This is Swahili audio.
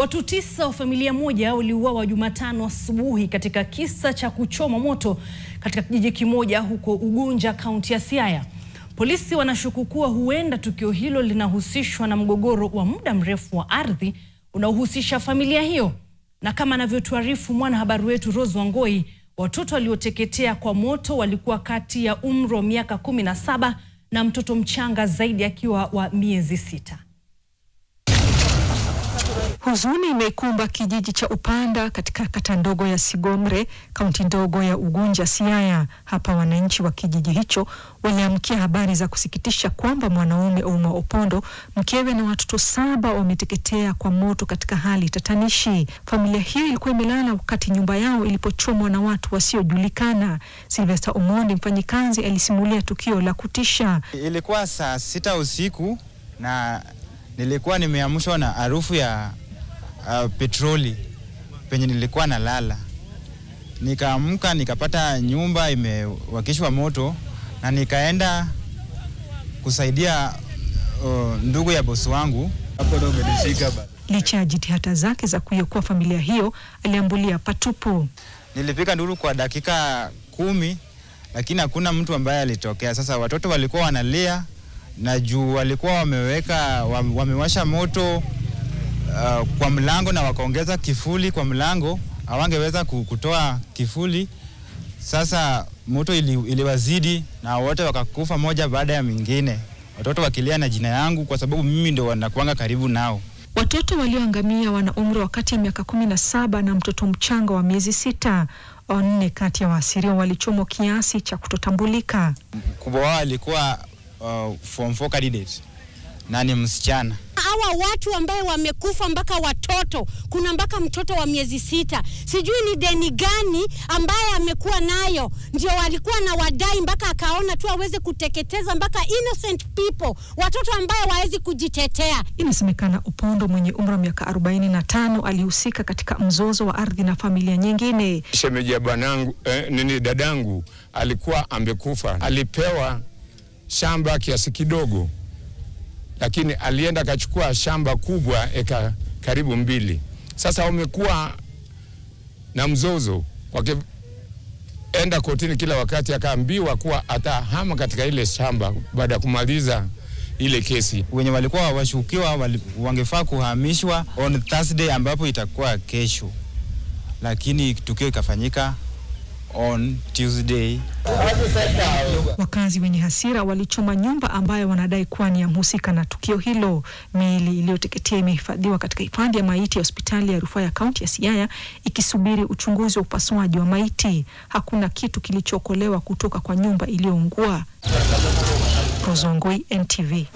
Watu 9 wa familia moja waliuawa Jumatano asubuhi katika kisa cha kuchoma moto katika kijiji kimoja huko Ugunja, kaunti ya Siaya. Polisi wanashuku kuwa huenda tukio hilo linahusishwa na mgogoro wa muda mrefu wa ardhi unaohusisha familia hiyo. Na kama anavyotuarifu mwanahabari wetu Rose Wangoi, watoto walioteketea kwa moto walikuwa kati ya umri wa miaka 17 na mtoto mchanga zaidi akiwa wa miezi 6. Huzuni imekumba kijiji cha Upanda katika kata ndogo ya Sigomre, kaunti ndogo ya Ugunja, Siaya. Hapa wananchi wa kijiji hicho waliamkia habari za kusikitisha kwamba mwanaume Uma Opondo, mkewe na watoto 7 wameteketea kwa moto katika hali tatanishi. Familia hiyo ilikuwa imelala wakati nyumba yao ilipochomwa na watu wasiojulikana. Sylvester Omondi, mfanyikazi, alisimulia tukio la kutisha. Ilikuwa saa 6 usiku na nilikuwa nimeamshwa na harufu ya petroli penye nilikuwa nalala. Nikaamka nikapata nyumba imewakishwa moto na nikaenda kusaidia ndugu ya bosi wangu. Hapo ndo umenishika baba. Licha ya jitihada zake za kuiokoa familia hiyo, aliambulia patupu. Nilipika nduru kwa dakika 10 lakini hakuna mtu ambaye alitokea. Sasa watoto walikuwa wanalia na juu walikuwa wamewasha moto kwa mlango na wakaongeza kifuli kwa mlango, hawangeweza kutoa kifuli. Sasa moto iliwazidi na wote wakakufa moja baada ya mwingine. Watoto wakilia na jina yangu kwa sababu mimi ndio wanakuanga karibu nao. Watoto walioangamia wana umri wa kati ya miaka 17 na mtoto mchanga wa miezi 6. 4 kati ya waasiriwa walichomwa kiasi cha kutotambulika. Mkubwa wao alikuwa form 4 candidate na ni msichana. Hawa watu ambao wamekufa mpaka watoto, kuna mpaka mtoto wa miezi 6. Sijui ni deni gani ambaye amekuwa nayo, ndio walikuwa na wadai mpaka akaona tu aweze kuteketeza mpaka innocent people, watoto ambao hawawezi kujitetea. Inasemekana Opondo mwenye umri wa miaka 45 alihusika katika mzozo wa ardhi na familia nyingine. Shemeji ya bwanangu, dadangu alikuwa amekufa. Alipewa shamba kiasi kidogo, lakini alienda akachukua shamba kubwa eka karibu 2. Sasa wamekuwa na mzozo, wakienda kotini kila wakati, akaambiwa kuwa atahama katika ile shamba baada ya kumaliza ile kesi. Wenye walikuwa washukiwa wangefaa kuhamishwa on Thursday ambapo itakuwa kesho, lakini tukio ikafanyika on Tuesday. Wakazi wenye hasira walichoma nyumba ambayo wanadai kuwa ni ya mhusika na tukio hilo. Miili iliyoteketea imehifadhiwa katika hifadhi ya maiti ya hospitali ya rufaa ya kaunti ya Siaya ikisubiri uchunguzi wa upasuaji wa maiti. Hakuna kitu kilichookolewa kutoka kwa nyumba iliyoungua. Rose Wangoi, NTV.